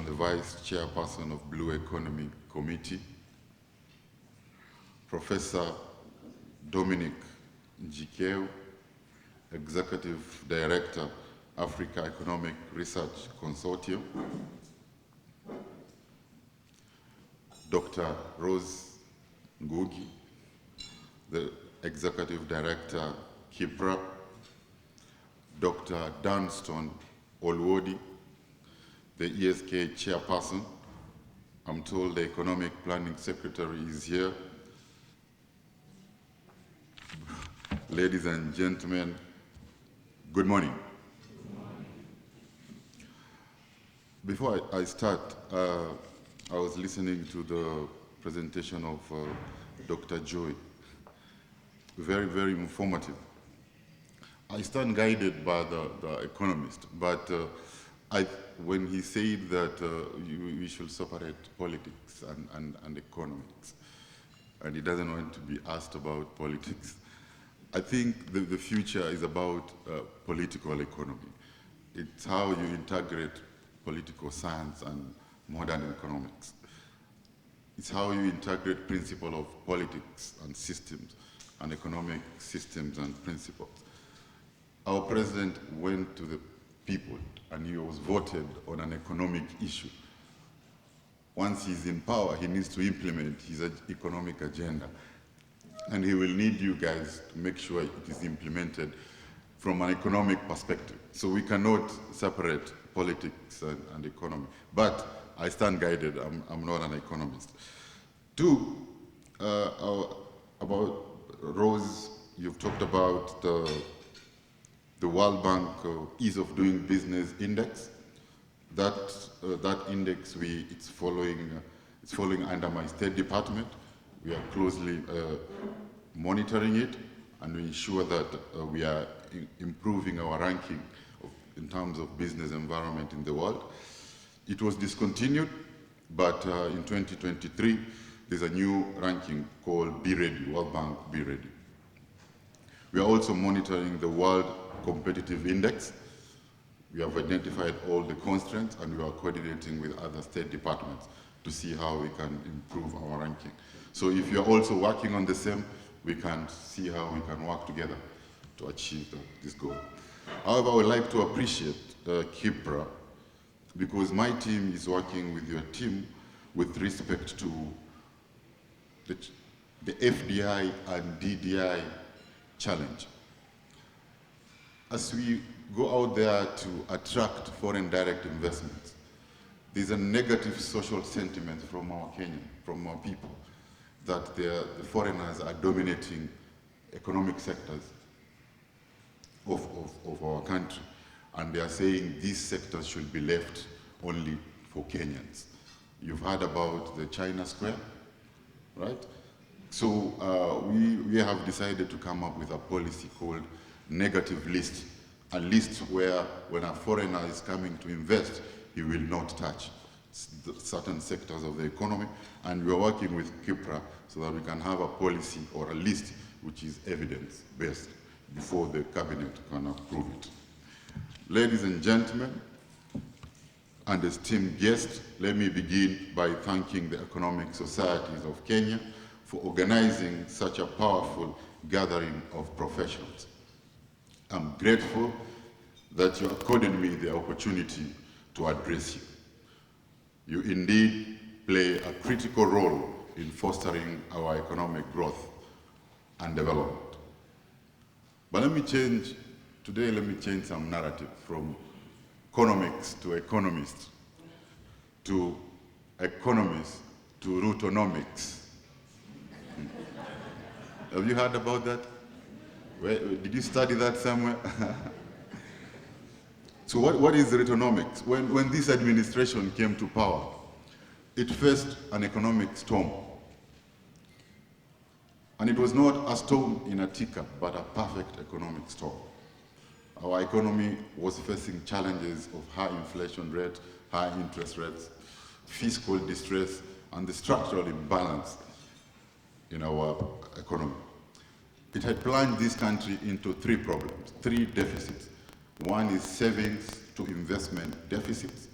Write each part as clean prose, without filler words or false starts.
the Vice Chairperson of Blue Economy Committee, Professor Dominic Njikeu, Executive Director, Africa Economic Research Consortium, Dr. Rose Ngugi, the Executive Director, KIPRA, Dr. Dunston Olwodi, the ESK Chairperson. I'm told the Economic Planning Secretary is here. Ladies and gentlemen, good morning. Before I start, I was listening to the presentation of Dr. Joy. Very, very informative. I stand guided by the economist, but when he said that we should separate politics and economics, and he doesn't want to be asked about politics, I think the future is about political economy. It's how you integrate political science and modern economics. It's how you integrate principle of politics and systems and economic systems and principles. Our president went to the people and he was voted on an economic issue. Once he's in power, he needs to implement his economic agenda. And he will need you guys to make sure it is implemented from an economic perspective. So we cannot separate politics and economy. But I stand guided, I'm not an economist. Two, about Rose, you've talked about the World Bank Ease of Doing Business Index. That index, it's following under my State Department. We are closely monitoring it and we ensure that we are improving our ranking in terms of business environment in the world. It was discontinued, but in 2023, there's a new ranking called Be Ready, World Bank Be Ready. We are also monitoring the World Competitive Index. We have identified all the constraints and we are coordinating with other state departments to see how we can improve our ranking. So if you're also working on the same, we can see how we can work together to achieve this goal. However, I would like to appreciate KIPRA because my team is working with your team with respect to the FDI and DDI challenge. As we go out there to attract foreign direct investments, there's a negative social sentiment from our people, that the foreigners are dominating economic sectors of our country. And they are saying these sectors should be left only for Kenyans. You've heard about the China Square, right? So we have decided to come up with a policy called negative list, a list where when a foreigner is coming to invest, he will not touch certain sectors of the economy, and we are working with KIPRA so that we can have a policy or a list which is evidence-based before the cabinet can approve it. Ladies and gentlemen, and esteemed guests, let me begin by thanking the Economic Societies of Kenya for organizing such a powerful gathering of professionals. I'm grateful that you accorded me the opportunity to address you. You indeed play a critical role in fostering our economic growth and development. But let me change some narrative from economics to economists to economists to rootonomics. Have you heard about that? Did you study that somewhere? So what is rootonomics? When this administration came to power, it faced an economic storm. And it was not a storm in a teacup, but a perfect economic storm. Our economy was facing challenges of high inflation rate, high interest rates, fiscal distress, and the structural imbalance in our economy. It had plunged this country into three problems, three deficits. One is savings to investment deficits.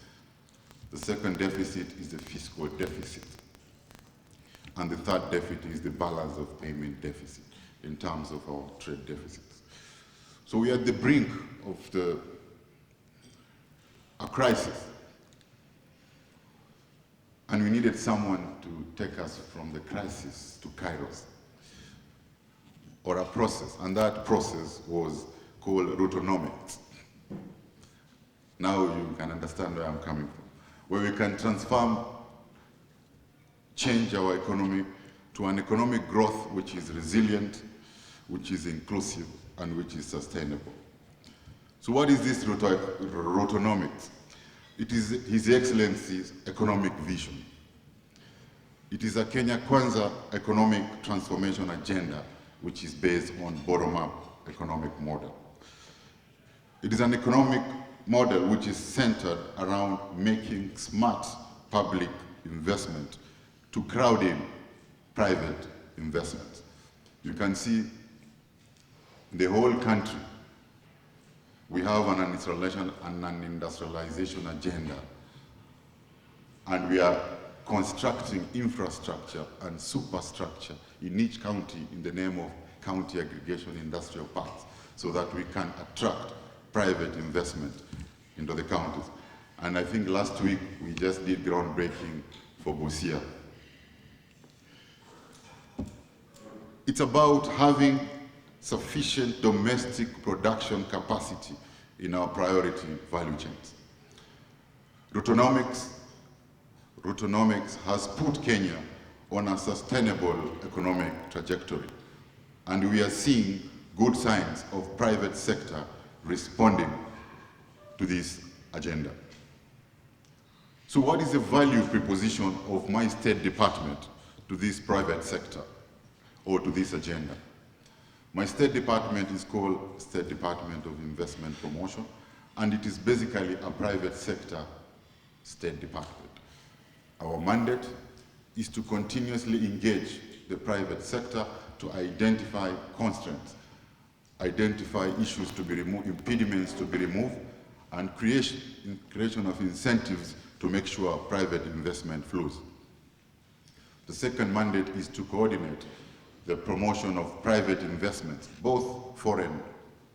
The second deficit is the fiscal deficit. And the third deficit is the balance of payment deficit in terms of our trade deficits. So we are at the brink of a crisis. And we needed someone to take us from the crisis to Kairos, or a process, and that process was called Rotonomics. Now you can understand where I'm coming from, where we can transform, change our economy to an economic growth which is resilient, which is inclusive, and which is sustainable. So what is this Rotonomics? It is His Excellency's economic vision. It is a Kenya Kwanza economic transformation agenda, which is based on bottom-up economic model. It is an economic model which is centered around making smart public investment to crowd in private investment. You can see the whole country, we have an industrialization agenda, and we are constructing infrastructure and superstructure in each county in the name of county aggregation industrial parks, so that we can attract private investment into the counties. And I think last week we just did groundbreaking for Busia. It's about having sufficient domestic production capacity in our priority value chains. Rotonomics has put Kenya on a sustainable economic trajectory, and we are seeing good signs of private sector responding to this agenda. So what is the value proposition of my State Department to this private sector or to this agenda? My State Department is called State Department of Investment Promotion, and it is basically a private sector State Department. Our mandate is to continuously engage the private sector to identify constraints, identify issues to be removed, impediments to be removed, and creation of incentives to make sure private investment flows. The second mandate is to coordinate the promotion of private investments, both foreign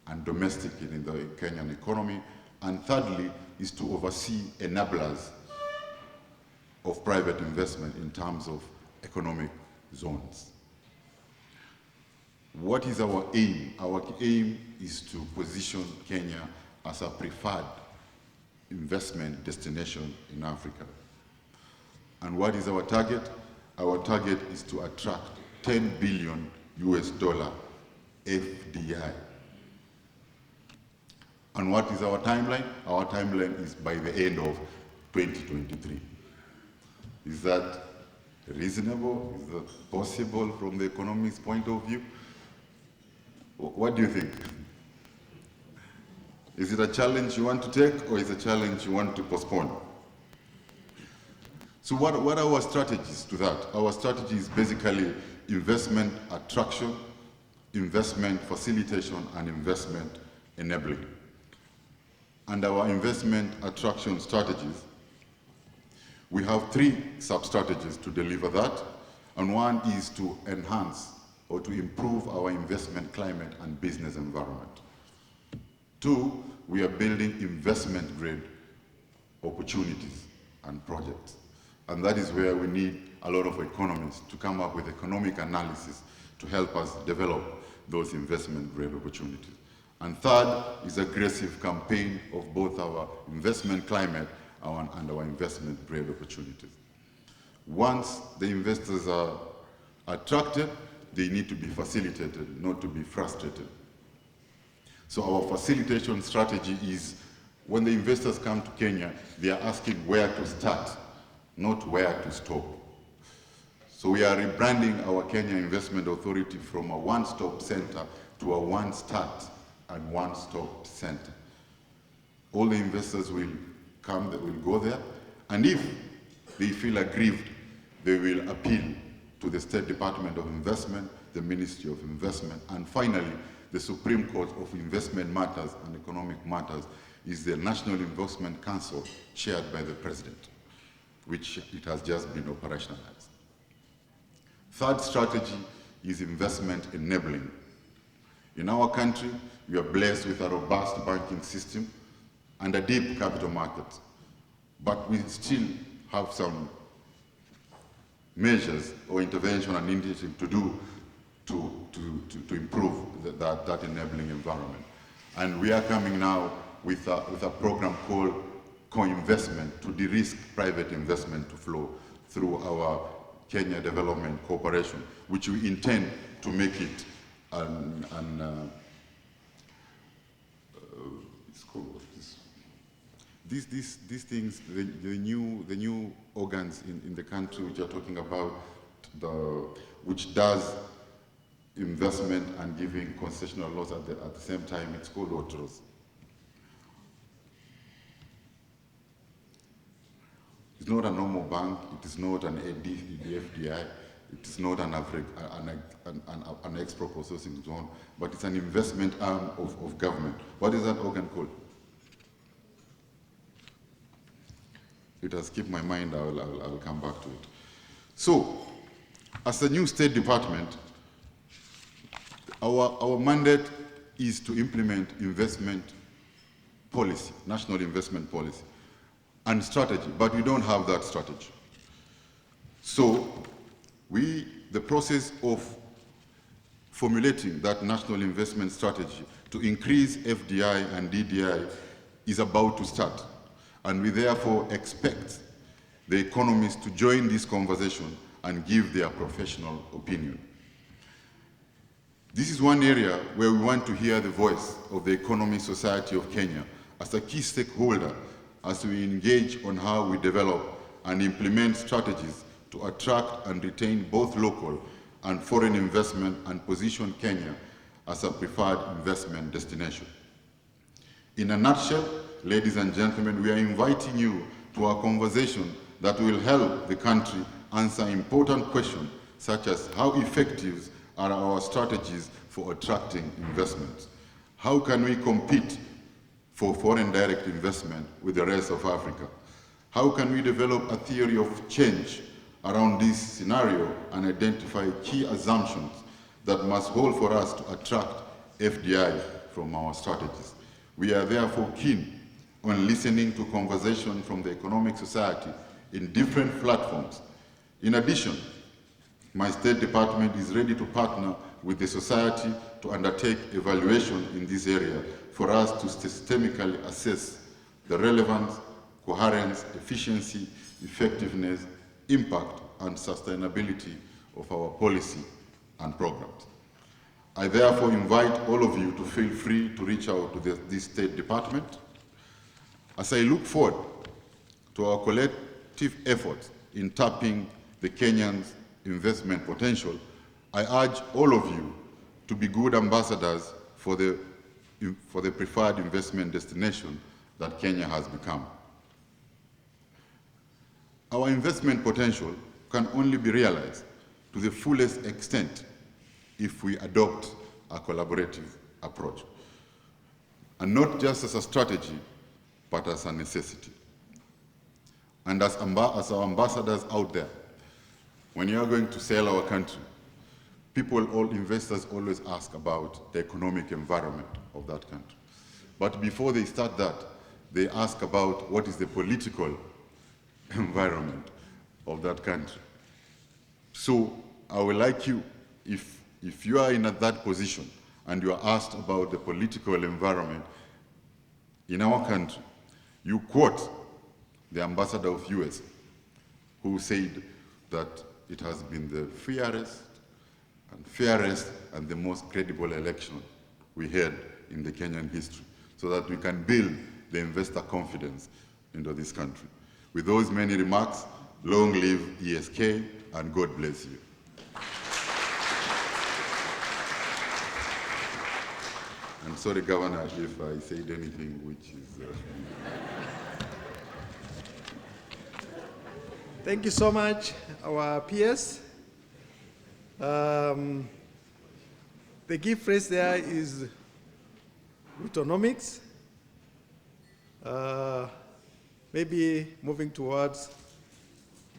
and domestic in the Kenyan economy. And thirdly is to oversee enablers of private investment in terms of economic zones. What is our aim? Our aim is to position Kenya as a preferred investment destination in Africa. And what is our target? Our target is to attract $10 billion FDI. And what is our timeline? Our timeline is by the end of 2023. Is that reasonable? Is that possible from the economics point of view? What do you think? Is it a challenge you want to take, or is it a challenge you want to postpone? So what are our strategies to that? Our strategy is basically investment attraction, investment facilitation, and investment enabling. And our investment attraction strategies, we have 3 sub-strategies to deliver that. And one is to enhance or to improve our investment climate and business environment. 2, we are building investment-grade opportunities and projects. And that is where we need a lot of economists to come up with economic analysis to help us develop those investment-grade opportunities. And third is aggressive campaign of both our investment climate and our investment-grade opportunities. Once the investors are attracted, they need to be facilitated, not to be frustrated. So our facilitation strategy is when the investors come to Kenya, they are asking where to start, not where to stop. So we are rebranding our Kenya Investment Authority from a one-stop center to a one-start and one-stop center. All the investors will come, they will go there, and if they feel aggrieved, they will appeal to the State Department of Investment, the Ministry of Investment, and finally, the Supreme Court of Investment Matters and Economic Matters is the National Investment Council chaired by the President. which it has just been operationalized. Third strategy is investment enabling. In our country, we are blessed with a robust banking system and a deep capital market, but we still have some measures or intervention and initiative to do to improve that enabling environment. And we are coming now with a program called co-investment to de-risk private investment to flow through our Kenya Development Corporation, which we intend to make it it's called these things, the new organs in the country which are talking about which does investment and giving concessional laws at the same time. It's called OTROS. It's not a normal bank. It is not an FDI. It is not an export processing zone, but it's an investment arm of government. What is that organ called? It has skipped my mind. I'll come back to it. So, as a new State Department, our mandate is to implement investment policy, national investment policy, and strategy, but we don't have that strategy. So, the process of formulating that national investment strategy to increase FDI and DDI is about to start. And we therefore expect the economists to join this conversation and give their professional opinion. This is one area where we want to hear the voice of the Economic Society of Kenya as a key stakeholder as we engage on how we develop and implement strategies to attract and retain both local and foreign investment and position Kenya as a preferred investment destination. In a nutshell, ladies and gentlemen, we are inviting you to a conversation that will help the country answer important questions such as how effective are our strategies for attracting investments? How can we compete for foreign direct investment with the rest of Africa? How can we develop a theory of change around this scenario and identify key assumptions that must hold for us to attract FDI from our strategies? We are therefore keen on listening to conversation from the economic society in different platforms. In addition, my State Department is ready to partner with the society to undertake evaluation in this area for us to systemically assess the relevance, coherence, efficiency, effectiveness, impact, and sustainability of our policy and programs. I therefore invite all of you to feel free to reach out to this State Department. As I look forward to our collective efforts in tapping the Kenyans' investment potential, I urge all of you to be good ambassadors for the preferred investment destination that Kenya has become. Our investment potential can only be realized to the fullest extent if we adopt a collaborative approach, and not just as a strategy, but as a necessity. And as our ambassadors out there, when you are going to sell our country, investors always ask about the economic environment of that country. But before they start that, they ask about what is the political environment of that country. So I would like you, if you are in that position and you are asked about the political environment in our country, you quote the ambassador of US, who said that it has been the fairest and the most credible election we had in the Kenyan history, so that we can build the investor confidence into this country. With those many remarks, long live ESK and God bless you. I'm sorry, Governor, if I said anything which is... Thank you so much, our PS. The key phrase there is autonomics. Maybe moving towards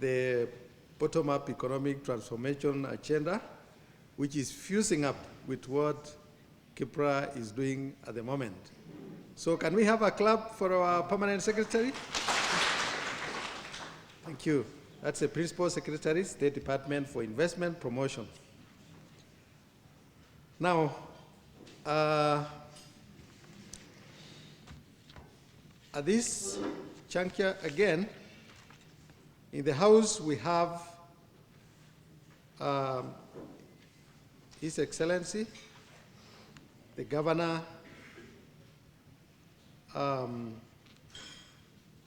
the bottom-up economic transformation agenda, which is fusing up with what Kipra is doing at the moment. So can we have a clap for our permanent secretary? Thank you. That's the Principal Secretary, State Department for Investment Promotion. Now, at this juncture again, in the House we have His Excellency, the Governor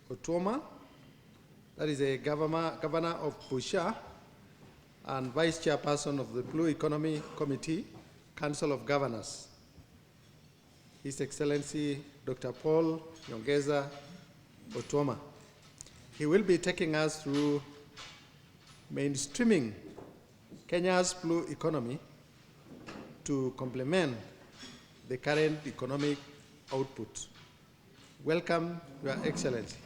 Otoma, that is a governor of Busha and Vice Chairperson of the Blue Economy Committee, Council of Governors. His Excellency Dr. Paul Nyongeza Otoma. He will be taking us through mainstreaming Kenya's blue economy to complement the current economic output. Welcome, Your Excellency.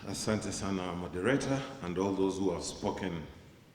Asante sana, moderator, and all those who have spoken